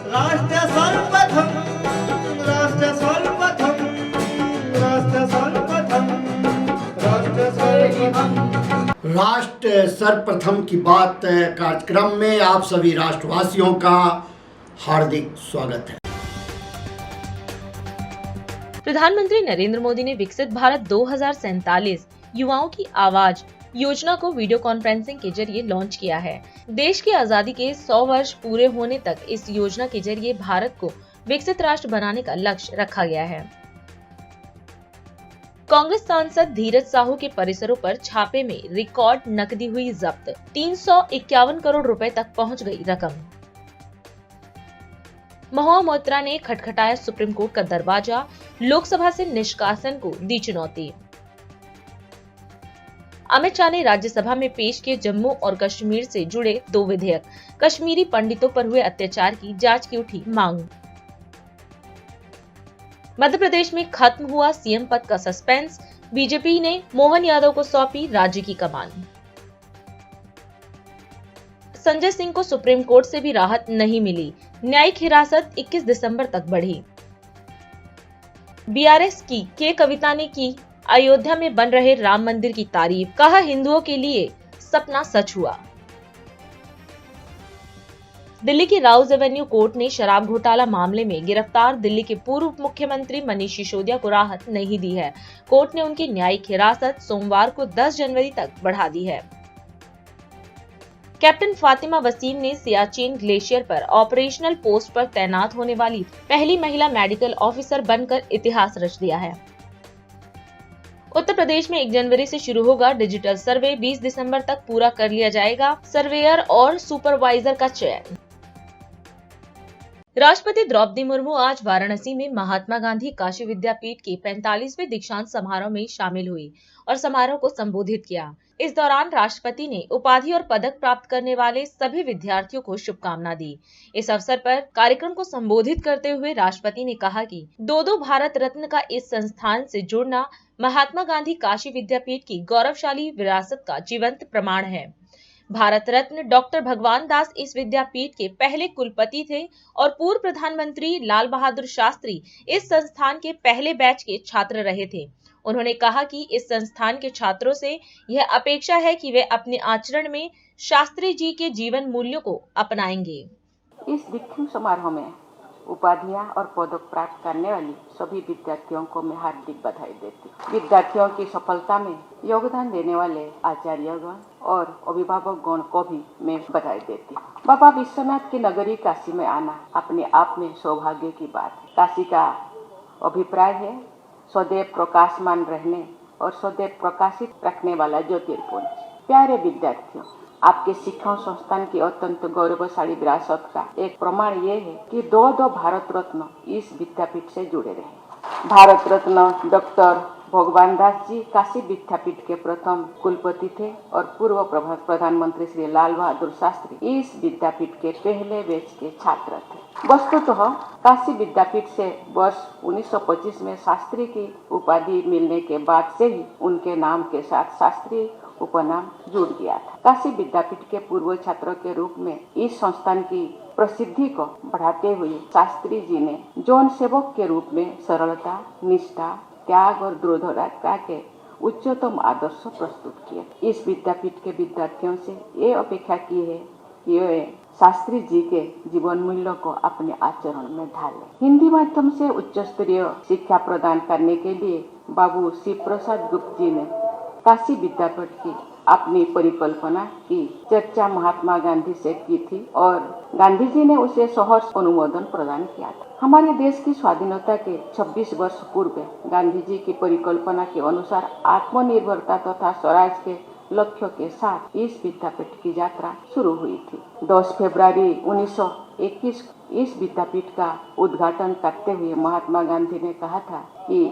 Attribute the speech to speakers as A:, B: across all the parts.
A: राष्ट्र सर्वप्रथम, राष्ट्र सर्वप्रथम, राष्ट्र सर्वप्रथम, राष्ट्र सर्वप्रथम।
B: राष्ट्र सर्वप्रथम की बात कार्यक्रम में आप सभी राष्ट्रवासियों का हार्दिक स्वागत है।
C: प्रधानमंत्री नरेंद्र मोदी ने विकसित भारत 2047 युवाओं की आवाज योजना को वीडियो कॉन्फ्रेंसिंग के जरिए लॉन्च किया है। देश की आजादी के 100 वर्ष पूरे होने तक इस योजना के जरिए भारत को विकसित राष्ट्र बनाने का लक्ष्य रखा गया है। कांग्रेस सांसद धीरज साहू के परिसरों पर छापे में रिकॉर्ड नकदी हुई जब्त, 351 करोड़ रुपए तक पहुंच गई रकम। महुआ मोइत्रा ने खटखटाया सुप्रीम कोर्ट का दरवाजा, लोकसभा से निष्कासन को दी चुनौती। अमित शाह ने राज्यसभा में पेश किए जम्मू और कश्मीर से जुड़े 2 विधेयक, कश्मीरी पंडितों पर हुए अत्याचार की जांच की उठी मांग। मध्य प्रदेश में खत्म हुआ सीएम पद का सस्पेंस, बीजेपी ने मोहन यादव को सौंपी राज्य की कमान। संजय सिंह को सुप्रीम कोर्ट से भी राहत नहीं मिली, न्यायिक हिरासत 21 दिसंबर तक बढ़ी। बीआरएस की के कविता ने की अयोध्या में बन रहे राम मंदिर की तारीफ, कहा हिंदुओं के लिए सपना सच हुआ। दिल्ली की राउज एवेन्यू कोर्ट ने शराब घोटाला मामले में गिरफ्तार दिल्ली के पूर्व मुख्यमंत्री मनीष सिसोदिया को राहत नहीं दी है। कोर्ट ने उनकी न्यायिक हिरासत सोमवार को 10 जनवरी तक बढ़ा दी है। कैप्टन फातिमा वसीम ने सियाचिन ग्लेशियर पर ऑपरेशनल पोस्ट पर तैनात होने वाली पहली महिला मेडिकल ऑफिसर बनकर इतिहास रच दिया है। उत्तर प्रदेश में 1 जनवरी से शुरू होगा डिजिटल सर्वे, 20 दिसंबर तक पूरा कर लिया जाएगा सर्वेयर और सुपरवाइजर का चयन। राष्ट्रपति द्रौपदी मुर्मू आज वाराणसी में महात्मा गांधी काशी विद्यापीठ के 45वें दीक्षांत समारोह में शामिल हुई और समारोह को संबोधित किया। इस दौरान राष्ट्रपति ने उपाधि और पदक प्राप्त करने वाले सभी विद्यार्थियों को शुभकामना दी। इस अवसर पर कार्यक्रम को संबोधित करते हुए राष्ट्रपति ने कहा कि 2 भारत रत्न का इस संस्थान से जुड़ना महात्मा गांधी काशी विद्यापीठ की गौरवशाली विरासत का जीवंत प्रमाण है। भारत रत्न डॉक्टर भगवान दास इस विद्यापीठ के पहले कुलपति थे और पूर्व प्रधानमंत्री लाल बहादुर शास्त्री इस संस्थान के पहले बैच के छात्र रहे थे। उन्होंने कहा कि इस संस्थान के छात्रों से यह अपेक्षा है कि वे अपने आचरण में शास्त्री जी के जीवन मूल्यों को अपनाएंगे।
D: इस दीक्षांत समारोह में उपाधियां और पदक प्राप्त करने वाली सभी विद्यार्थियों को मैं हार्दिक बधाई देती हूँ। विद्यार्थियों की सफलता में योगदान देने वाले आचार्यगण और अभिभावकगण को भी मैं बधाई देती हूँ। बाबा विश्वनाथ की नगरी काशी में आना अपने आप में सौभाग्य की बात है। काशी का अभिप्राय है सदैव प्रकाशमान रहने और सदैव प्रकाशित रखने वाला ज्योतिर्पुंज। प्यारे विद्यार्थियों, आपके शिक्षण संस्थान की अत्यंत गौरवशाली विरासत का एक प्रमाण ये है कि 2 भारत रत्न इस विद्यापीठ से जुड़े रहे। भारत रत्न डॉक्टर भगवान दास जी काशी विद्यापीठ के प्रथम कुलपति थे और पूर्व प्रधानमंत्री श्री लाल बहादुर शास्त्री इस विद्यापीठ के पहले बैच के छात्र थे। वस्तुतः काशी विद्यापीठ से वर्ष 1925 में शास्त्री की उपाधि मिलने के बाद से ही उनके नाम के साथ शास्त्री उपनाम जुड़ गया था। काशी विद्यापीठ के पूर्व छात्रों के रूप में इस संस्थान की प्रसिद्धि को बढ़ाते हुए शास्त्री जी ने जौन सेवक के रूप में सरलता, निष्ठा, त्याग और दृढ़ता के उच्चतम आदर्श प्रस्तुत किए। इस विद्यापीठ के विद्यार्थियों से ये अपेक्षा की है कि वे शास्त्री जी के जीवन मूल्यों को अपने आचरण में ढालें। हिंदी माध्यम से उच्च स्तरीय शिक्षा प्रदान करने के लिए बाबू शिव प्रसाद गुप्त जी ने काशी विद्यापीठ की अपनी परिकल्पना की चर्चा महात्मा गांधी से की थी और गांधी जी ने उसे सहर्ष अनुमोदन प्रदान किया था। हमारे देश की स्वाधीनता के 26 वर्ष पूर्व गांधी जी की परिकल्पना के अनुसार आत्मनिर्भरता तथा स्वराज के लक्ष्य के साथ इस विद्यापीठ की यात्रा शुरू हुई थी। 10 फरवरी 1921 इस विद्यापीठ का उद्घाटन करते हुए महात्मा गांधी ने कहा था कि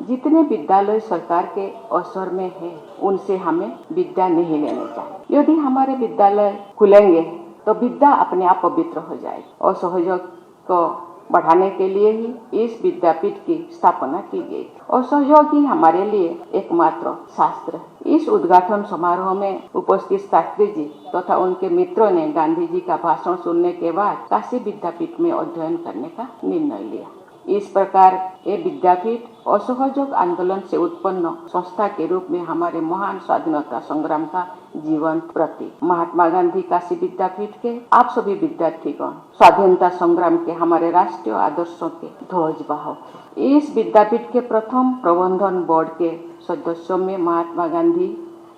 D: जितने विद्यालय सरकार के असर में है उनसे हमें विद्या नहीं लेनी चाहिए। यदि हमारे विद्यालय खुलेंगे तो विद्या अपने आप पवित्र हो जाएगी और सहयोग को बढ़ाने के लिए ही इस विद्यापीठ की स्थापना की गई और सहयोग ही हमारे लिए एकमात्र शास्त्र है। इस उद्घाटन समारोह में उपस्थित शास्त्री जी तथा उनके मित्रों ने गांधी जी का भाषण सुनने के बाद काशी विद्यापीठ में अध्ययन करने का निर्णय लिया। इस प्रकार ये विद्यापीठ असहयोग आंदोलन से उत्पन्न संस्था के रूप में हमारे महान स्वाधीनता संग्राम का जीवंत प्रतीक। महात्मा गांधी काशी विद्यापीठ के आप सभी विद्यार्थीगण स्वाधीनता संग्राम के हमारे राष्ट्रीय आदर्शों के ध्वजवाहक। इस विद्यापीठ के प्रथम प्रबंधन बोर्ड के सदस्यों में महात्मा गांधी,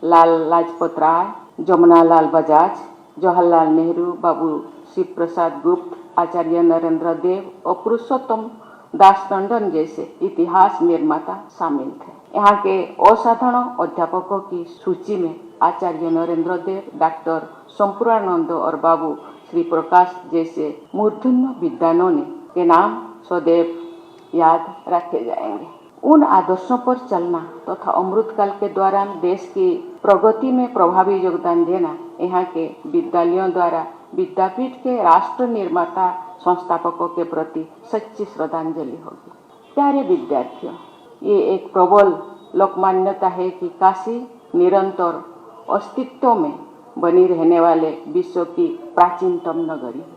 D: लाल लाजपत राय, जमुना लाल बजाज, जवाहरलाल नेहरू, बाबू शिव प्रसाद गुप्त, आचार्य नरेंद्र देव और पुरुषोत्तम दास टंडन जैसे इतिहास निर्माता शामिल थे। यहाँ के असाधारण अध्यापकों की सूची में आचार्य नरेंद्र देव, डॉक्टर संपूर्णानंद और बाबू श्री प्रकाश जैसे मूर्धन्य विद्वानों के नाम सदैव याद रखे जाएंगे। उन आदर्शों पर चलना तथा अमृतकाल के दौरान देश की प्रगति में प्रभावी योगदान देना यहाँ के विद्यालयों द्वारा विद्यापीठ के राष्ट्र निर्माता संस्थापकों के प्रति सच्ची श्रद्धांजलि होगी। प्यारे विद्यार्थियों, ये एक प्रबल लोकमान्यता है कि काशी निरंतर अस्तित्व में बनी रहने वाले विश्व की प्राचीनतम नगरी है।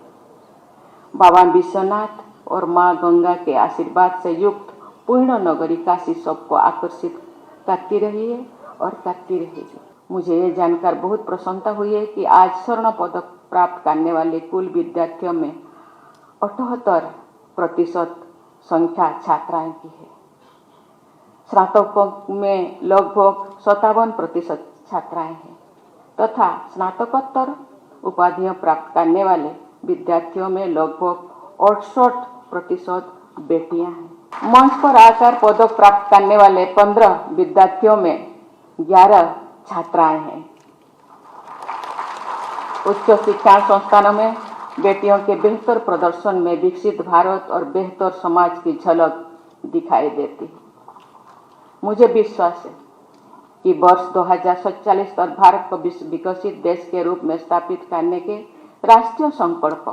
D: बाबा विश्वनाथ और माँ गंगा के आशीर्वाद से युक्त पूर्ण नगरी काशी सबको आकर्षित करती रही है और करती रहेगी। मुझे ये जानकर बहुत प्रसन्नता हुई है कि आज स्वर्ण पदक प्राप्त करने वाले कुल विद्यार्थियों में 78% संख्या छात्राएं की है। स्नातकों में लगभग 57% छात्राएं हैं तथा स्नातकोत्तर उपाधियां प्राप्त करने वाले विद्यार्थियों में लगभग 68% बेटियां हैं। मंच पर आकर पदक प्राप्त करने वाले 15 विद्यार्थियों में 11 छात्राएं हैं। उच्च शिक्षा संस्थानों में बेटियों के बेहतर प्रदर्शन में विकसित भारत और बेहतर समाज की झलक दिखाई देती है। मुझे विश्वास है कि वर्ष 2047 तक भारत को विकसित देश के रूप में स्थापित करने के राष्ट्रीय संकल्प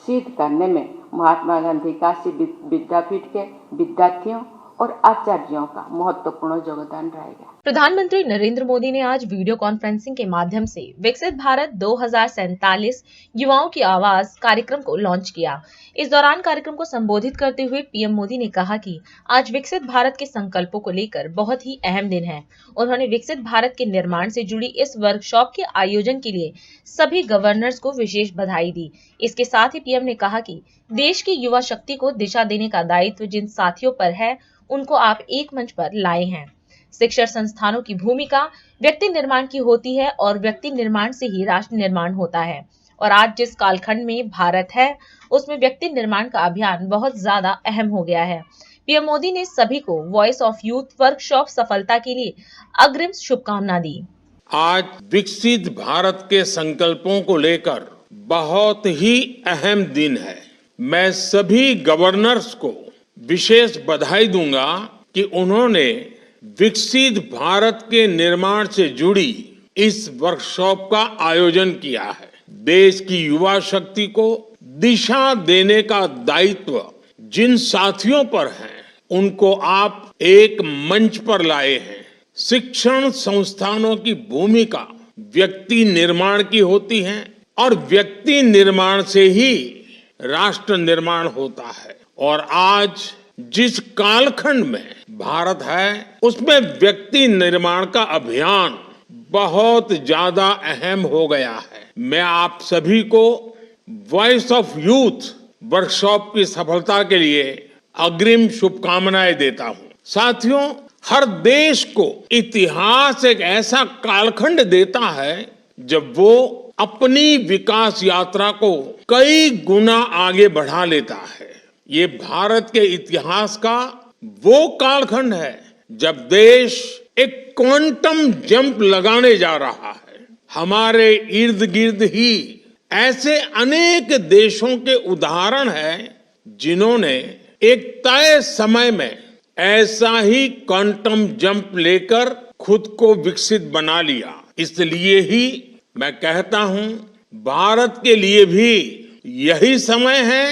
D: सिद्ध करने में महात्मा गांधी काशी विद्यापीठ के विद्यार्थियों और आचार्यों का महत्वपूर्ण योगदान रहेगा।
C: प्रधानमंत्री नरेंद्र मोदी ने आज वीडियो कॉन्फ्रेंसिंग के माध्यम से विकसित भारत 2047 युवाओं की आवाज कार्यक्रम को लॉन्च किया। इस दौरान कार्यक्रम को संबोधित करते हुए पीएम मोदी ने कहा कि आज विकसित भारत के संकल्पों को लेकर बहुत ही अहम दिन है। उन्होंने विकसित भारत के निर्माण से जुड़ी इस वर्कशॉप के आयोजन के लिए सभी गवर्नर्स को विशेष बधाई दी। इसके साथ ही पीएम ने कहा कि देश की युवा शक्ति को दिशा देने का दायित्व जिन साथियों पर है उनको आप एक मंच पर लाए हैं। शिक्षण संस्थानों की भूमिका व्यक्ति निर्माण की होती है और व्यक्ति निर्माण से ही राष्ट्र निर्माण होता है और आज जिस कालखंड में भारत है उसमें व्यक्ति निर्माण का अभियान बहुत ज्यादा अहम हो गया है। पीएम मोदी ने सभी को वॉइस ऑफ यूथ वर्कशॉप सफलता के लिए अग्रिम शुभकामना दी।
E: आज विकसित भारत के संकल्पों को लेकर बहुत ही अहम दिन है। मैं सभी गवर्नर्स को विशेष बधाई दूंगा कि उन्होंने विकसित भारत के निर्माण से जुड़ी इस वर्कशॉप का आयोजन किया है। देश की युवा शक्ति को दिशा देने का दायित्व जिन साथियों पर है उनको आप एक मंच पर लाए हैं। शिक्षण संस्थानों की भूमिका व्यक्ति निर्माण की होती है और व्यक्ति निर्माण से ही राष्ट्र निर्माण होता है और आज जिस कालखंड में भारत है उसमें व्यक्ति निर्माण का अभियान बहुत ज्यादा अहम हो गया है। मैं आप सभी को वॉइस ऑफ यूथ वर्कशॉप की सफलता के लिए अग्रिम शुभकामनाएं देता हूं। साथियों, हर देश को इतिहास एक ऐसा कालखंड देता है जब वो अपनी विकास यात्रा को कई गुना आगे बढ़ा लेता है। ये भारत के इतिहास का वो कालखंड है जब देश एक क्वांटम जंप लगाने जा रहा है। हमारे इर्द गिर्द ही ऐसे अनेक देशों के उदाहरण हैं जिन्होंने एक तय समय में ऐसा ही क्वांटम जंप लेकर खुद को विकसित बना लिया। इसलिए ही मैं कहता हूं, भारत के लिए भी यही समय है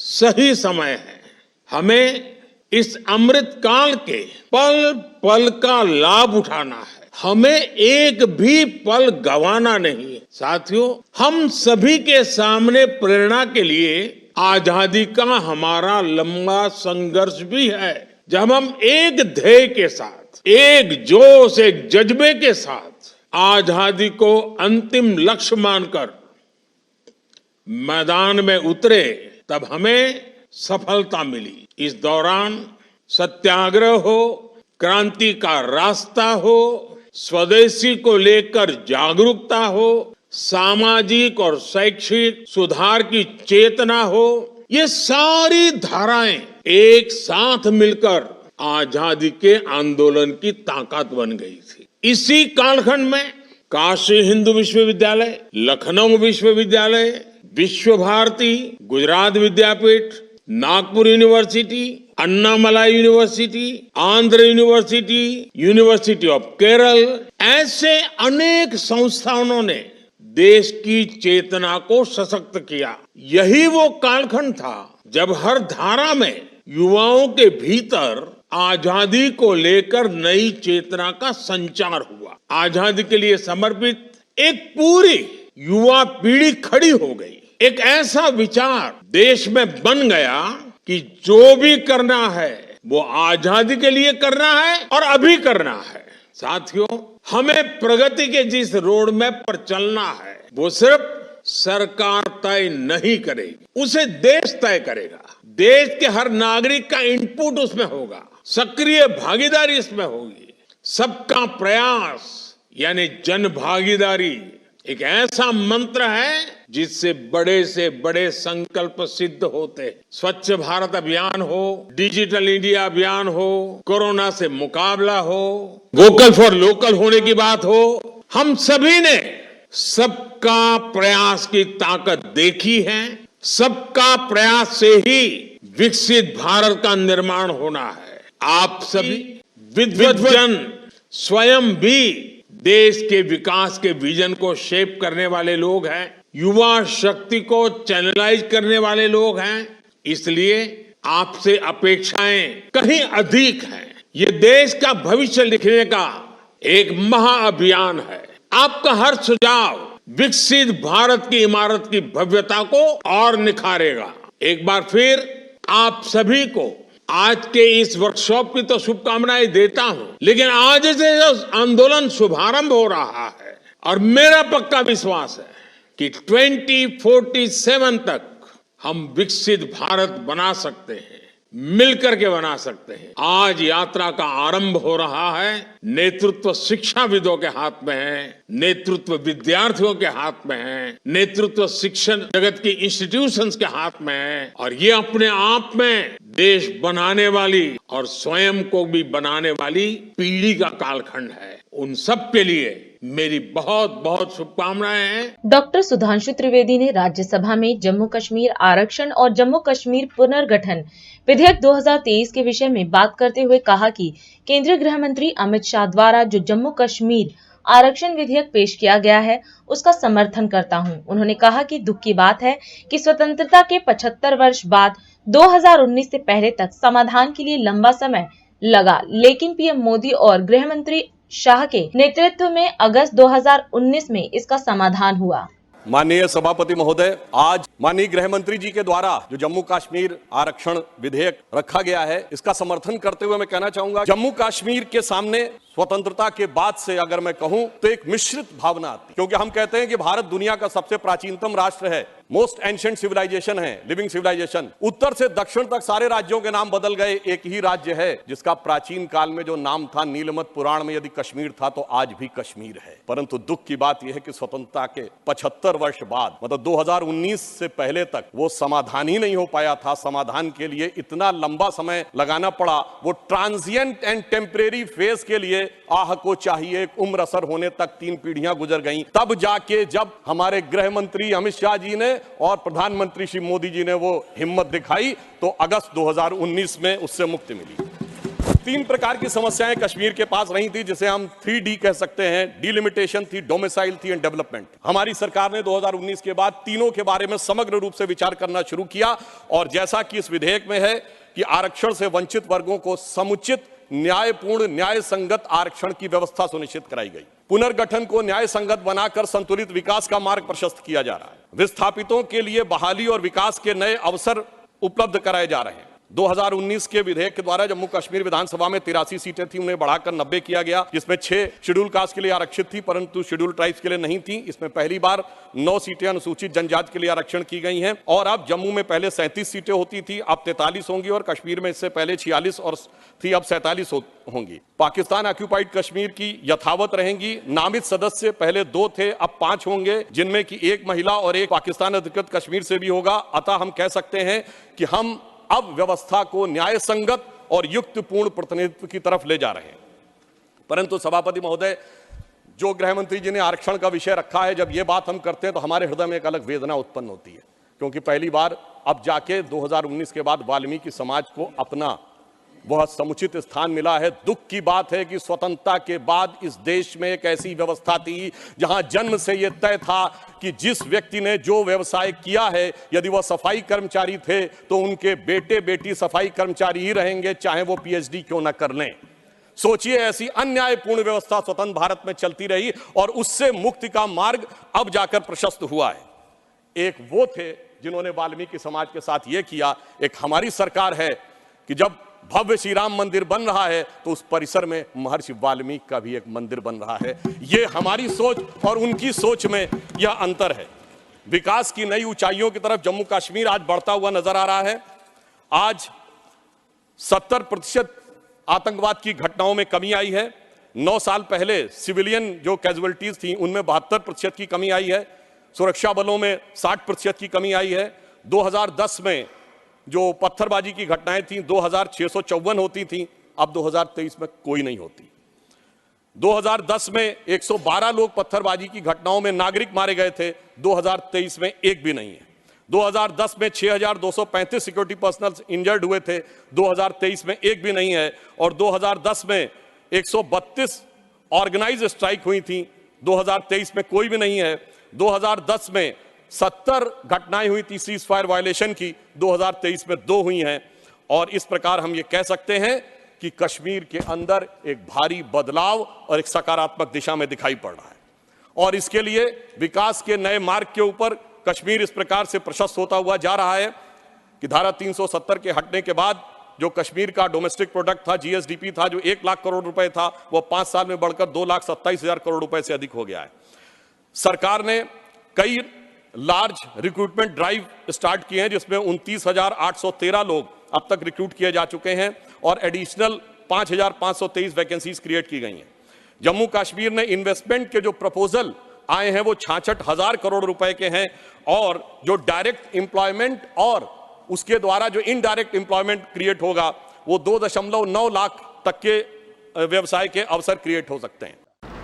E: सही समय है। हमें इस अमृत काल के पल पल का लाभ उठाना है। हमें एक भी पल गंवाना नहीं है। साथियों, हम सभी के सामने प्रेरणा के लिए आजादी का हमारा लंबा संघर्ष भी है। जब हम एक ध्येय के साथ, एक जोश, एक जज्बे के साथ आजादी को अंतिम लक्ष्य मानकर मैदान में उतरे, तब हमें सफलता मिली। इस दौरान सत्याग्रह हो, क्रांति का रास्ता हो, स्वदेशी को लेकर जागरूकता हो, सामाजिक और शैक्षिक सुधार की चेतना हो, ये सारी धाराएं एक साथ मिलकर आजादी के आंदोलन की ताकत बन गई थी। इसी कालखंड में काशी हिंदू विश्वविद्यालय, Lucknow Vishwavidyalaya, Vishwa Bharati, Gujarat Vidyapith, Nagpur university, Annamalai university, Andhra university, university of Kerala, ऐसे अनेक संस्थानों ने देश की चेतना को सशक्त किया। यही वो कालखंड था जब हर धारा में युवाओं के भीतर आजादी को लेकर नई चेतना का संचार हुआ। आजादी के लिए समर्पित एक पूरी युवा पीढ़ी खड़ी हो गई। एक ऐसा विचार देश में बन गया कि जो भी करना है वो आजादी के लिए करना है और अभी करना है। साथियों, हमें प्रगति के जिस रोड मैप पर चलना है वो सिर्फ सरकार तय नहीं करेगी, उसे देश तय करेगा। देश के हर नागरिक का इनपुट उसमें होगा, सक्रिय भागीदारी इसमें होगी। सबका प्रयास यानी जन भागीदारी एक ऐसा मंत्र है जिससे बड़े से बड़े संकल्प सिद्ध होते हैं। स्वच्छ भारत अभियान हो, डिजिटल इंडिया अभियान हो, कोरोना से मुकाबला हो, वोकल फॉर लोकल होने की बात हो, हम सभी ने सबका प्रयास की ताकत देखी है। सबका प्रयास से ही विकसित भारत का निर्माण होना है। आप सभी विद्वज्जन स्वयं भी देश के विकास के विजन को शेप करने वाले लोग हैं, युवा शक्ति को चैनलाइज करने वाले लोग हैं। इसलिए आपसे अपेक्षाएं कहीं अधिक हैं। ये देश का भविष्य लिखने का एक महाअभियान है। आपका हर सुझाव विकसित भारत की इमारत की भव्यता को और निखारेगा। एक बार फिर आप सभी को आज के इस वर्कशॉप की तो शुभकामनाएं देता हूं, लेकिन आज से जो आंदोलन शुभारंभ हो रहा है और मेरा पक्का विश्वास है कि 2047 तक हम विकसित भारत बना सकते हैं, मिलकर के बना सकते हैं। आज यात्रा का आरंभ हो रहा है। नेतृत्व शिक्षाविदों के हाथ में है, नेतृत्व विद्यार्थियों के हाथ में है, नेतृत्व शिक्षण जगत की इंस्टीट्यूशंस के हाथ में है। और ये अपने आप में देश बनाने वाली और स्वयं को भी बनाने वाली पीढ़ी का कालखंड है। उन सब के लिए मेरी बहुत बहुत शुभकामनाएं हैं।
C: डॉक्टर सुधांशु त्रिवेदी ने राज्यसभा में जम्मू कश्मीर आरक्षण और जम्मू कश्मीर पुनर्गठन विधेयक 2023 के विषय में बात करते हुए कहा कि केंद्रीय गृह मंत्री अमित शाह द्वारा जो जम्मू कश्मीर आरक्षण विधेयक पेश किया गया है उसका समर्थन करता हूं। उन्होंने कहा कि दुख की बात है कि स्वतंत्रता के 75 वर्ष बाद 2019 से पहले तक समाधान के लिए लंबा समय लगा, लेकिन पीएम मोदी और गृह मंत्री शाह के नेतृत्व में अगस्त 2019 में इसका समाधान हुआ।
F: माननीय सभापति महोदय, आज माननीय गृह मंत्री जी के द्वारा जो जम्मू कश्मीर आरक्षण विधेयक रखा गया है, इसका समर्थन करते हुए मैं कहना चाहूंगा, जम्मू कश्मीर के सामने स्वतंत्रता के बाद से अगर मैं कहूं तो एक मिश्रित भावना आती, क्योंकि हम कहते हैं कि भारत दुनिया का सबसे प्राचीनतम राष्ट्र है, मोस्ट एंशिएंट सिविलाइजेशन है, लिविंग सिविलाइजेशन। उत्तर से दक्षिण तक सारे राज्यों के नाम बदल गए, एक ही राज्य है जिसका प्राचीन काल में जो नाम था नीलमत पुराण में यदि कश्मीर था तो आज भी कश्मीर है। परंतु दुख की बात यह है कि स्वतंत्रता के 75 वर्ष बाद, मतलब 2019 से पहले तक वो समाधान ही नहीं हो पाया था। समाधान के लिए इतना लंबा समय लगाना पड़ा। वो ट्रांजिएंट एंड टेम्परेरी फेज के लिए आह को चाहिए एक उम्र असर होने तक 3 पीढ़ियां गुजर गईं। तब जाके जब हमारे गृह मंत्री अमित शाह जी ने और प्रधानमंत्री श्री मोदी जी ने वो हिम्मत दिखाई तो अगस्त 2019 में उससे मुक्ति मिली। तीन प्रकार की समस्याएं कश्मीर के पास रही थी, जिसे हम 3D कह सकते हैं। डिलिमिटेशन थी, डोमिसाइल थी एंड डेवलपमेंट। हमारी सरकार ने 2019 के बाद तीनों के बारे में समग्र रूप से विचार करना शुरू किया, और जैसा कि इस विधेयक में है कि आरक्षण से वंचित वर्गों को समुचित, न्यायपूर्ण, न्याय संगत आरक्षण की व्यवस्था सुनिश्चित कराई गई। पुनर्गठन को न्याय संगत बनाकर संतुलित विकास का मार्ग प्रशस्त किया जा रहा है। विस्थापितों के लिए बहाली और विकास के नए अवसर उपलब्ध कराए जा रहे हैं। 2019 के विधेयक के द्वारा जम्मू कश्मीर विधानसभा में 83 सीटें थी, उन्हें बढ़ाकर 90 किया गया, जिसमें 6 शेड्यूल कास्ट के लिए आरक्षित थी, परंतु शेड्यूल ट्राइब्स के लिए नहीं थी। इसमें पहली बार 9 सीटें अनुसूचित जनजाति के लिए आरक्षण की गई हैं। और अब जम्मू में पहले 37 सीटें होती थी, अब 43 होंगी, और कश्मीर में इससे पहले 46 और थी, अब 47 होंगी। पाकिस्तान ऑक्यूपाइड कश्मीर की यथावत रहेंगी। नामित सदस्य पहले 2 थे, अब 5 होंगे, जिनमें की 1 महिला और 1 पाकिस्तान अधिकृत कश्मीर से भी होगा। अतः हम कह सकते हैं कि हम अब व्यवस्था को न्याय संगत और युक्तपूर्ण प्रतिनिधित्व की तरफ ले जा रहे हैं। परंतु सभापति महोदय, जो गृह मंत्री जी ने आरक्षण का विषय रखा है, जब ये बात हम करते हैं तो हमारे हृदय में एक अलग वेदना उत्पन्न होती है, क्योंकि पहली बार अब जाके 2019 के बाद वाल्मीकि समाज को अपना वह समुचित स्थान मिला है। दुख की बात है कि स्वतंत्रता के बाद इस देश में एक ऐसी व्यवस्था थी जहां जन्म से यह तय था कि जिस व्यक्ति ने जो व्यवसाय किया है, यदि वह सफाई कर्मचारी थे तो उनके बेटे बेटी सफाई कर्मचारी ही रहेंगे, चाहे वो पीएचडी क्यों न कर लें। सोचिए, ऐसी अन्यायपूर्ण व्यवस्था स्वतंत्र भारत में चलती रही, और उससे मुक्ति का मार्ग अब जाकर प्रशस्त हुआ है। एक वो थे जिन्होंने वाल्मीकि समाज के साथ ये किया, एक हमारी सरकार है कि जब भव्य श्री राम मंदिर बन रहा है तो उस परिसर में महर्षि वाल्मीकि का भी एक मंदिर बन रहा है। ये हमारी सोच और उनकी सोच में यह अंतर है। विकास की नई ऊंचाइयों की तरफ जम्मू कश्मीर आज बढ़ता हुआ नजर आ रहा है। आज 70% आतंकवाद की घटनाओं में कमी आई है। 9 साल पहले सिविलियन जो कैजुअलिटीज थी उनमें 72% की कमी आई है। सुरक्षा बलों में 60% की कमी आई है। 2010 में जो पत्थरबाजी की घटनाएं थी 2654 होती थी, अब 2023 में कोई नहीं होती। 2010 में 112 लोग पत्थरबाजी की घटनाओं में नागरिक मारे गए थे, 2023 में एक भी नहीं है। 2010 में 6235 सिक्योरिटी पर्सनल इंजर्ड हुए थे, 2023 में एक भी नहीं है। और 2010 में 132 ऑर्गेनाइज स्ट्राइक हुई थी, 2023 में कोई भी नहीं है। 2010 में 70 घटनाएं हुई थी सीज फायर वायलेशन की, 2023 में 2 हुई हैं। और इस प्रकार हम ये कह सकते हैं कि कश्मीर के अंदर एक भारी बदलाव और एक सकारात्मक दिशा में दिखाई पड़ रहा है। और इसके लिए विकास के नए मार्ग के ऊपर कश्मीर इस प्रकार से प्रशस्त होता हुआ जा रहा है कि धारा 370 के हटने के बाद जो कश्मीर का डोमेस्टिक प्रोडक्ट था, जीएसडीपी था, जो 1 लाख करोड़ रुपए था, वो 5 साल में बढ़कर 2,27,000 करोड़ रुपए से अधिक हो गया है। सरकार ने कई लार्ज रिक्रूटमेंट ड्राइव स्टार्ट किए हैं, जिसमें 29,813 लोग अब तक रिक्रूट किए जा चुके हैं और एडिशनल 5,523 वैकेंसीज क्रिएट की गई हैं। जम्मू कश्मीर ने इन्वेस्टमेंट के जो प्रपोजल आए हैं वो 66,000 करोड़ रुपए के हैं, और जो डायरेक्ट एम्प्लॉयमेंट और उसके द्वारा जो इनडायरेक्ट एम्प्लॉयमेंट क्रिएट होगा वो 2.9 लाख तक के व्यवसाय के अवसर क्रिएट हो सकते हैं।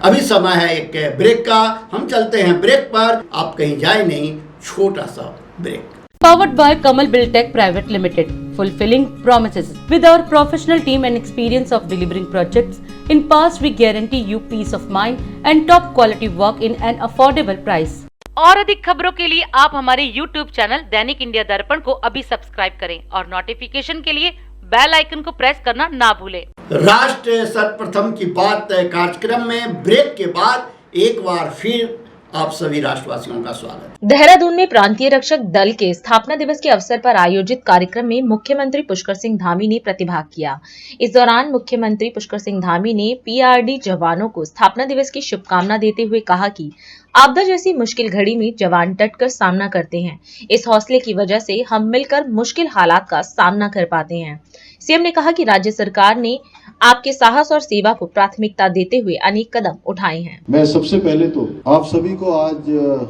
B: अभी समय है एक ब्रेक का, हम चलते हैं ब्रेक पर, आप कहीं जाए नहीं, छोटा सा break.
G: Powered by Kamal Buildtech Private Limited, fulfilling promises. With our professional team and experience of delivering projects, in past we guarantee you peace of mind and top quality work in an affordable price. और अधिक खबरों के लिए आप हमारे YouTube channel दैनिक India दर्पण को अभी सब्सक्राइब करें और नोटिफिकेशन के लिए बेल आइकन को प्रेस करना ना भूलें।
B: राष्ट्र सर्वप्रथम की बात कार्यक्रम में ब्रेक के बाद एक बार फिर आप सभी राष्ट्रवासियों का स्वागत।
C: देहरादून में प्रांतीय रक्षक दल के स्थापना दिवस के अवसर पर आयोजित कार्यक्रम में मुख्यमंत्री पुष्कर सिंह धामी ने प्रतिभाग किया। इस दौरान मुख्यमंत्री पुष्कर सिंह धामी ने पीआरडी जवानों को स्थापना दिवस की शुभकामना देते हुए कहा कि आपदा जैसी मुश्किल घड़ी में जवान डटकर सामना करते हैं। इस हौसले की वजह से हम मिलकर मुश्किल हालात का सामना कर पाते हैं। सीएम ने कहा कि राज्य सरकार ने आपके साहस और सेवा को प्राथमिकता देते हुए अनेक कदम उठाए हैं।
H: मैं सबसे पहले तो आप सभी को आज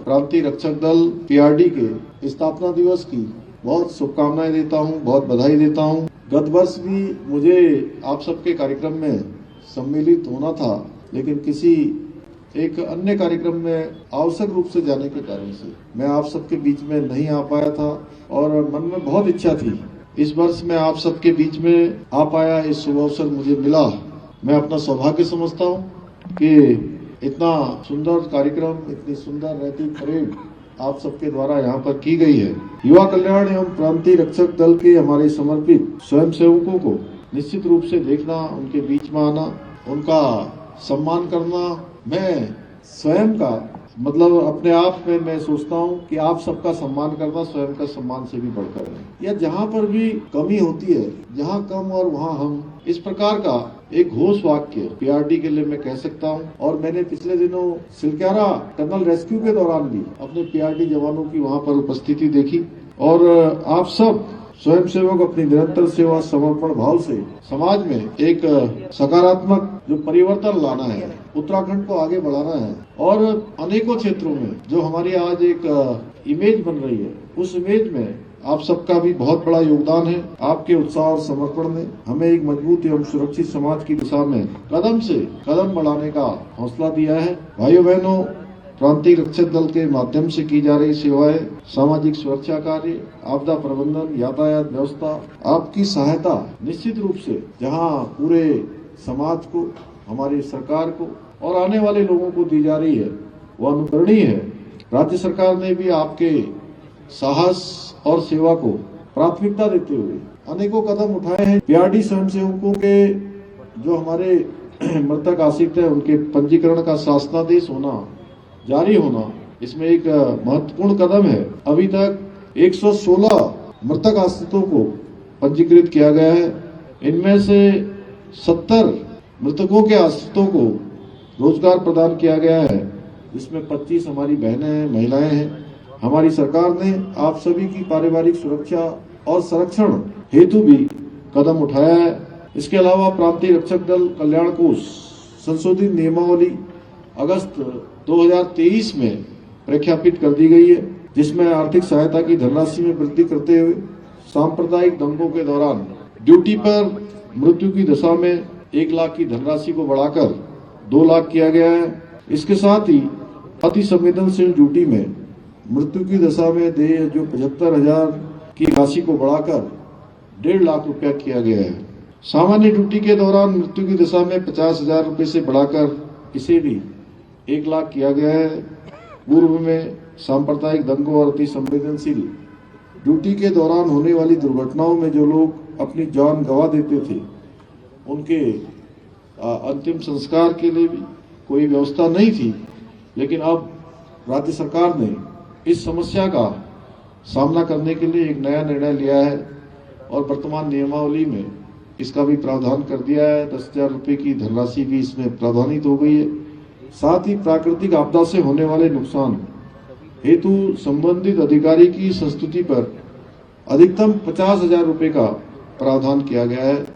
H: प्रांतीय रक्षक दल पीआरडी के स्थापना दिवस की बहुत शुभकामनाएं देता हूं, बहुत बधाई देता हूं। गत वर्ष भी मुझे आप सबके कार्यक्रम में सम्मिलित होना था, लेकिन किसी एक अन्य कार्यक्रम में आवश्यक रूप से जाने के कारण से मैं आप सबके बीच में नहीं आ पाया था और मन में बहुत इच्छा थी इस वर्ष मैं आप सबके बीच में आ पाया, इस शुभ अवसर मुझे मिला, मैं अपना सौभाग्य समझता हूँ कि इतना सुंदर कार्यक्रम, इतनी सुंदर रैती परेड आप सबके द्वारा यहाँ पर की गई है। युवा कल्याण एवं प्रांतीय रक्षक दल के हमारे समर्पित स्वयंसेवकों को निश्चित रूप से देखना, उनके बीच में आना, उनका सम्मान करना, मैं स्वयं का मतलब अपने आप में मैं सोचता हूँ कि आप सबका सम्मान करना स्वयं का सम्मान से भी बढ़कर है। या जहाँ पर भी कमी होती है, जहाँ कम और वहाँ हम, इस प्रकार का एक घोष वाक्य पीआरडी के लिए मैं कह सकता हूँ। और मैंने पिछले दिनों सिलक्यारा टनल रेस्क्यू के दौरान भी अपने पीआरडी जवानों की वहाँ पर उपस्थिति देखी और आप सब स्वयंसेवक अपनी निरंतर सेवा समर्पण भाव से समाज में एक सकारात्मक जो परिवर्तन लाना है, उत्तराखंड को आगे बढ़ाना है और अनेकों क्षेत्रों में जो हमारी आज एक इमेज बन रही है, उस इमेज में आप सबका भी बहुत बड़ा योगदान है। आपके उत्साह और समर्पण ने हमें एक मजबूत एवं सुरक्षित समाज की दिशा में कदम से कदम बढ़ाने का हौसला दिया है। भाइयों बहनों, प्रांतीय रक्षक दल के माध्यम से की जा रही सेवाएं, सामाजिक सुरक्षा कार्य, आपदा प्रबंधन, यातायात व्यवस्था, आपकी सहायता निश्चित रूप से जहां पूरे समाज को, हमारी सरकार को और आने वाले लोगों को दी जा रही है, वो अनुकरणीय है। राज्य सरकार ने भी आपके साहस और सेवा को प्राथमिकता देते हुए अनेकों कदम उठाए हैं। पीआरडी स्वयंसेवकों के जो हमारे मृतक आश्रित है, उनके पंजीकरण का शासनादेश होना, जारी होना, इसमें एक महत्वपूर्ण कदम है। अभी तक 116 मृतक आश्रितों को पंजीकृत किया गया है। इनमें से 70 मृतकों के आश्रितों को रोजगार प्रदान किया गया है, जिसमें 25 हमारी बहनें हैं, महिलाएं हैं। हमारी सरकार ने आप सभी की पारिवारिक सुरक्षा और संरक्षण हेतु भी कदम उठाया है। इसके अलावा प्रांतीय रक्षक दल कल्याण कोष संशोधित नियमावली अगस्त 2023 में प्रख्यापित कर दी गई है, जिसमें आर्थिक सहायता की धनराशि में वृद्धि करते हुए सांप्रदायिक दंगों के दौरान ड्यूटी पर मृत्यु की दशा में 1 लाख की धनराशि को बढ़ाकर 2 लाख किया गया है। इसके साथ ही अति संवेदनशील ड्यूटी में मृत्यु की दशा में देय जो 75,000 की राशि को बढ़ाकर 1.5 लाख रुपया किया गया है। सामान्य ड्यूटी के दौरान मृत्यु की दशा में 50,000 रुपये से बढ़ाकर इसे भी 1 लाख किया गया है। पूर्व में सांप्रदायिक दंगों और अति संवेदनशील ड्यूटी के दौरान होने वाली दुर्घटनाओं में जो लोग अपनी जान गंवा देते थे, उनके अंतिम संस्कार के लिए भी कोई व्यवस्था नहीं थी, लेकिन अब राज्य सरकार ने इस समस्या का सामना करने के लिए एक नया निर्णय लिया है और वर्तमान नियमावली में इसका भी प्रावधान कर दिया है। 10,000 रुपये की धनराशि भी इसमें प्रावधानित हो गई है। साथ ही प्राकृतिक आपदा से होने वाले नुकसान हेतु संबंधित अधिकारी की संस्तुति पर अधिकतम 50,000 रुपये का प्रावधान किया गया है,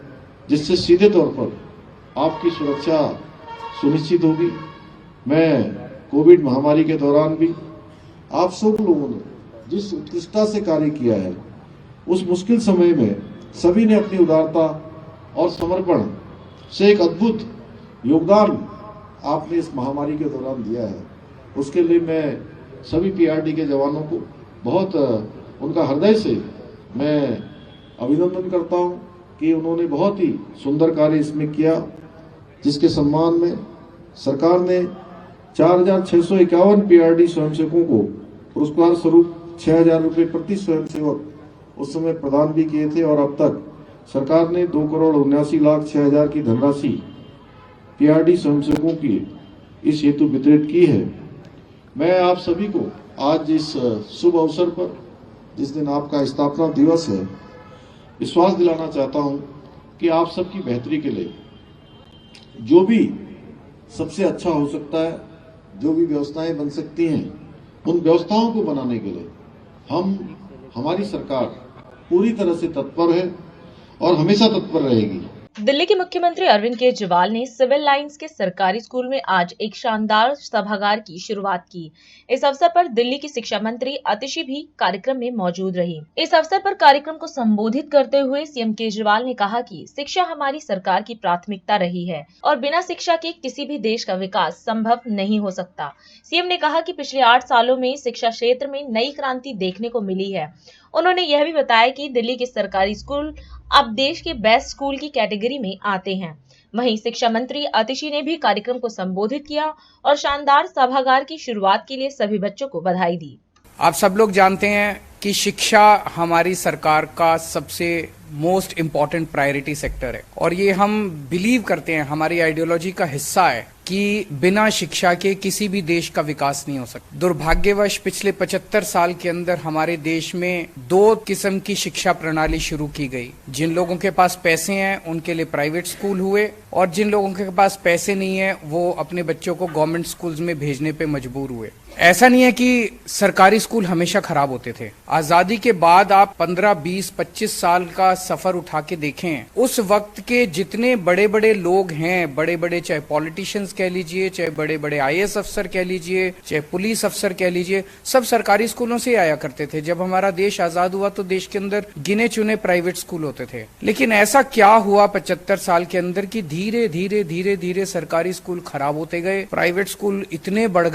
H: जिससे सीधे तौर पर आपकी सुरक्षा सुनिश्चित होगी। मैं कोविड महामारी के दौरान भी आप सब लोगों ने जिस उत्कृष्टता से कार्य किया है, उस मुश्किल समय में सभी ने अपनी उदारता और समर्पण से एक अद्भुत योगदान आपने इस महामारी के दौरान दिया है। उसके लिए मैं सभी पीआरडी के जवानों को बहुत उनका हृदय से मैं अभिनंदन करता हूं कि उन्होंने बहुत ही सुंदर कार्य इसमें किया, जिसके सम्मान में सरकार ने 4,651 पीआरडी स्वयंसेवकों को पुरस्कार स्वरूप 6,000 रुपये प्रति स्वयंसेवक उस समय प्रदान भी किए थे और अब तक सरकार ने 2,79,06,000 की धनराशि पीआरडी स्वयंसेवकों की इस हेतु वितरित की है। मैं आप सभी को आज इस शुभ अवसर पर, जिस दिन आपका स्थापना दिवस है, विश्वास दिलाना चाहता हूं कि आप सबकी बेहतरी के लिए जो भी सबसे अच्छा हो सकता है, जो भी व्यवस्थाएं बन सकती हैं, उन व्यवस्थाओं को बनाने के लिए हमारी सरकार पूरी तरह से तत्पर है और हमेशा तत्पर रहेगी।
C: दिल्ली के मुख्यमंत्री अरविंद केजरीवाल ने सिविल लाइंस के सरकारी स्कूल में आज एक शानदार सभागार की शुरुआत की। इस अवसर पर दिल्ली की शिक्षा मंत्री अतिशी भी कार्यक्रम में मौजूद रही। इस अवसर पर कार्यक्रम को संबोधित करते हुए सीएम केजरीवाल ने कहा कि शिक्षा हमारी सरकार की प्राथमिकता रही है और बिना शिक्षा के किसी भी देश का विकास संभव नहीं हो सकता। सीएम ने कहा कि पिछले 8 सालों में शिक्षा क्षेत्र में नई क्रांति देखने को मिली है उन्होंने यह भी बताया कि दिल्ली के सरकारी स्कूल अब देश के बेस्ट स्कूल की कैटेगरी में आते हैं। वहीं शिक्षा मंत्री आतिशी ने भी कार्यक्रम को संबोधित किया और शानदार सभागार की शुरुआत के लिए सभी बच्चों को बधाई दी।
I: आप सब लोग जानते हैं कि शिक्षा हमारी सरकार का सबसे मोस्ट इम्पॉर्टेंट प्रायोरिटी सेक्टर है और ये हम बिलीव करते हैं, हमारी आइडियोलॉजी का हिस्सा है कि बिना शिक्षा के किसी भी देश का विकास नहीं हो सकता। दुर्भाग्यवश पिछले 75 साल के अंदर हमारे देश में दो किस्म की शिक्षा प्रणाली शुरू की गई। जिन लोगों के पास पैसे हैं उनके लिए प्राइवेट स्कूल हुए और जिन लोगों के पास पैसे नहीं है वो अपने बच्चों को गवर्नमेंट स्कूल्स में भेजने पे मजबूर हुए। ऐसा नहीं है कि सरकारी स्कूल हमेशा खराब होते थे। आजादी के बाद आप 15, 20, 25 साल का सफर उठा के देखें, उस वक्त के जितने बड़े बड़े लोग हैं, बड़े बड़े चाहे पॉलिटिशियंस कह लीजिए, चाहे बड़े बड़े IAS अफसर कह लीजिए, चाहे पुलिस अफसर कह लीजिए, सब सरकारी स्कूलों से आया करते थे। जब हमारा देश आजाद हुआ तो देश के अंदर गिने चुने प्राइवेट स्कूल होते थे। लेकिन ऐसा क्या हुआ 75 साल के अंदर कि धीरे धीरे धीरे धीरे सरकारी स्कूल खराब होते गए, प्राइवेट स्कूल इतने बढ़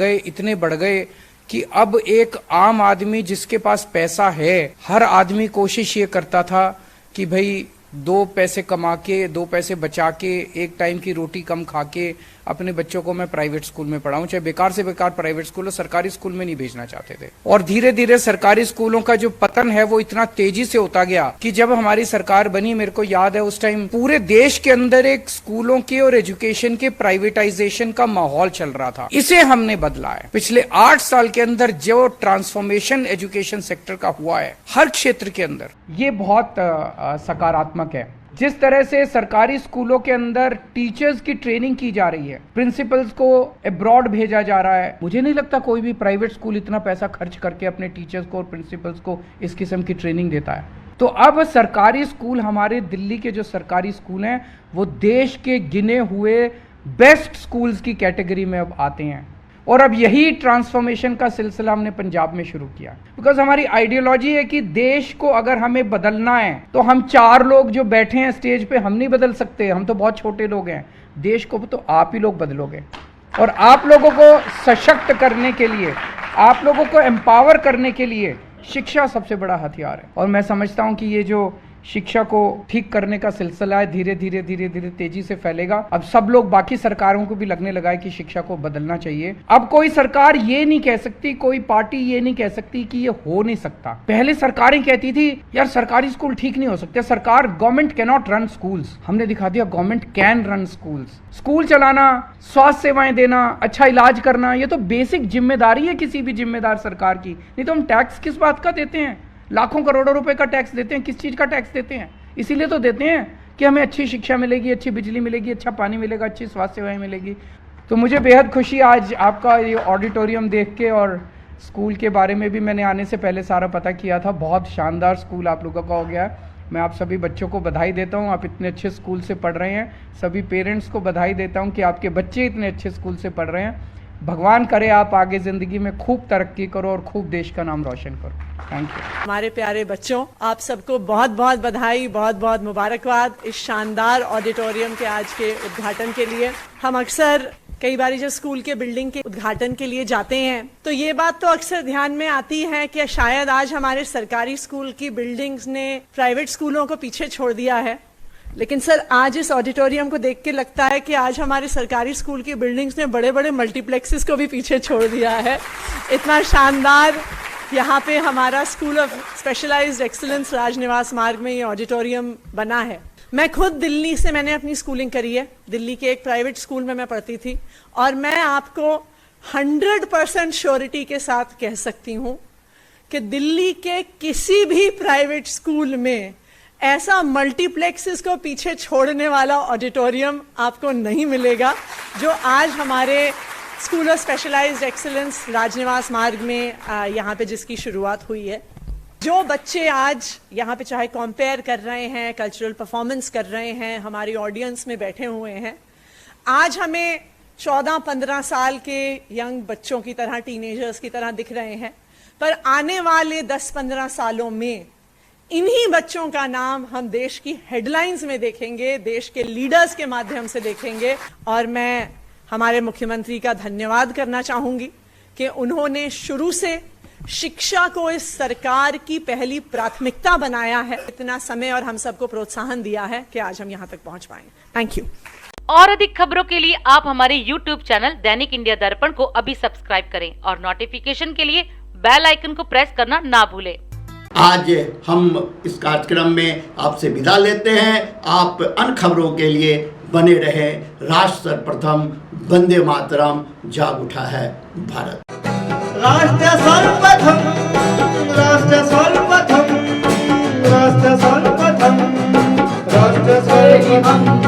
I: गए कि अब एक आम आदमी जिसके पास पैसा है, हर आदमी कोशिश ये करता था कि भाई 2 पैसे कमा के, 2 पैसे बचा के, एक टाइम की रोटी कम खा के अपने बच्चों को मैं प्राइवेट स्कूल में पढ़ाऊं, चाहे बेकार से बेकार प्राइवेट स्कूल हो, सरकारी स्कूल में नहीं भेजना चाहते थे। और धीरे धीरे सरकारी स्कूलों का जो पतन है वो इतना तेजी से होता गया कि जब हमारी सरकार बनी, मेरे को याद है उस टाइम पूरे देश के अंदर एक स्कूलों के और एजुकेशन के प्राइवेटाइजेशन का माहौल चल रहा था। इसे हमने बदला है। पिछले 8 साल के अंदर जो ट्रांसफॉर्मेशन एजुकेशन सेक्टर का हुआ है हर क्षेत्र के अंदर, ये बहुत सकारात्मक है। जिस तरह से सरकारी स्कूलों के अंदर टीचर्स की ट्रेनिंग की जा रही है, प्रिंसिपल्स को अब्रॉड भेजा जा रहा है, मुझे नहीं लगता कोई भी प्राइवेट स्कूल इतना पैसा खर्च करके अपने टीचर्स को और प्रिंसिपल्स को इस किस्म की ट्रेनिंग देता है। तो अब सरकारी स्कूल, हमारे दिल्ली के जो सरकारी स्कूल हैं वो देश के गिने हुए बेस्ट स्कूल्स की कैटेगरी में अब आते हैं। और अब यही ट्रांसफॉर्मेशन का सिलसिला हमने पंजाब में शुरू किया, बिकॉज हमारी आइडियोलॉजी है कि देश को अगर हमें बदलना है तो हम 4 लोग जो बैठे हैं स्टेज पे हम नहीं बदल सकते, हम तो बहुत छोटे लोग हैं। देश को तो आप ही लोग बदलोगे और आप लोगों को सशक्त करने के लिए, आप लोगों को एम्पावर करने के लिए शिक्षा सबसे बड़ा हथियार है। और मैं समझता हूं कि ये जो शिक्षा को ठीक करने का सिलसिला है धीरे धीरे तेजी से फैलेगा। अब सब लोग, बाकी सरकारों को भी लगने लगा है कि शिक्षा को बदलना चाहिए। अब कोई सरकार ये नहीं कह सकती, कोई पार्टी ये नहीं कह सकती कि ये हो नहीं सकता। पहले सरकारें कहती थी यार सरकारी स्कूल ठीक नहीं हो सकते, सरकार, government can not run schools. हमने दिखा दिया government can run schools. School चलाना, स्वास्थ्य सेवाएं देना, अच्छा इलाज करना, ये तो बेसिक जिम्मेदारी है किसी भी जिम्मेदार सरकार की। नहीं तो हम टैक्स किस बात का देते हैं? लाखों करोड़ों रुपए का टैक्स देते हैं। किस चीज का टैक्स देते हैं? इसीलिए तो देते हैं कि हमें अच्छी शिक्षा मिलेगी, अच्छी बिजली मिलेगी, अच्छा पानी मिलेगा, अच्छी स्वास्थ्य सेवाएं मिलेगी। तो मुझे बेहद खुशी आज आपका ये ऑडिटोरियम देख के, और स्कूल के बारे में भी मैंने आने से पहले सारा पता किया था। बहुत शानदार स्कूल आप लोगों का हो गया है। मैं आप सभी बच्चों को बधाई देता हूँ, आप इतने अच्छे स्कूल से पढ़ रहे हैं। सभी पेरेंट्स को बधाई देता हूँ कि आपके बच्चे इतने अच्छे स्कूल से पढ़ रहे हैं। भगवान करे आप आगे जिंदगी में खूब तरक्की करो और खूब देश का नाम रोशन करो। Thank you.
J: हमारे प्यारे बच्चों, आप सबको बहुत बहुत बधाई, बहुत बहुत मुबारकबाद इस शानदार ऑडिटोरियम के आज के उद्घाटन के लिए। हम अक्सर कई बार जब स्कूल के बिल्डिंग के उद्घाटन के लिए जाते हैं तो ये बात तो अक्सर ध्यान में आती है कि शायद आज हमारे सरकारी स्कूल की बिल्डिंग्स ने प्राइवेट स्कूलों को पीछे छोड़ दिया है। लेकिन सर, आज इस ऑडिटोरियम को देख के लगता है कि आज हमारे सरकारी स्कूल की बिल्डिंग्स ने बड़े बड़े मल्टीप्लेक्सेस को भी पीछे छोड़ दिया है। इतना शानदार यहाँ पे हमारा स्कूल ऑफ स्पेशलाइज्ड एक्सीलेंस राजनिवास मार्ग में ये ऑडिटोरियम बना है। मैं खुद दिल्ली से मैंने अपनी स्कूलिंग करी है। दिल्ली के एक प्राइवेट स्कूल में मैं पढ़ती थी और मैं आपको 100% श्योरिटी के साथ कह सकती हूँ कि दिल्ली के किसी भी प्राइवेट स्कूल में ऐसा मल्टीप्लेक्सेस को पीछे छोड़ने वाला ऑडिटोरियम आपको नहीं मिलेगा जो आज हमारे स्कूल ऑफ स्पेशलाइज्ड एक्सीलेंस राजनिवास मार्ग में यहाँ पे जिसकी शुरुआत हुई है। जो बच्चे आज यहाँ पे चाहे कंपेयर कर रहे हैं, कल्चरल परफॉर्मेंस कर रहे हैं, हमारी ऑडियंस में बैठे हुए हैं, आज हमें 14-15 साल के यंग बच्चों की तरह, टीनेजर्स की तरह दिख रहे हैं, पर आने वाले 10-15 सालों में इन्हीं बच्चों का नाम हम देश की हेडलाइंस में देखेंगे, देश के लीडर्स के माध्यम से देखेंगे। और मैं हमारे मुख्यमंत्री का धन्यवाद करना चाहूंगी कि उन्होंने शुरू से शिक्षा को इस सरकार की पहली प्राथमिकता बनाया है, इतना समय और हम सबको प्रोत्साहन दिया है कि आज हम यहाँ तक पहुंच पाए। Thank you.
G: और अधिक खबरों के लिए आप हमारे YouTube चैनल दैनिक इंडिया दर्पण को अभी सब्सक्राइब करें और नोटिफिकेशन के लिए बेल आइकन को प्रेस करना ना भूलें।
B: आज हम इस कार्यक्रम में आपसे विदा लेते हैं। आप अन्य खबरों के लिए बने रहे। राष्ट्र सर्वप्रथम, वंदे मातरम, जाग उठा है भारत।
A: राष्ट्र सर्वप्रथम, राष्ट्र सर्वप्रथम, राष्ट्र सर्वप्रथम, राष्ट्र सर्वप्रथम।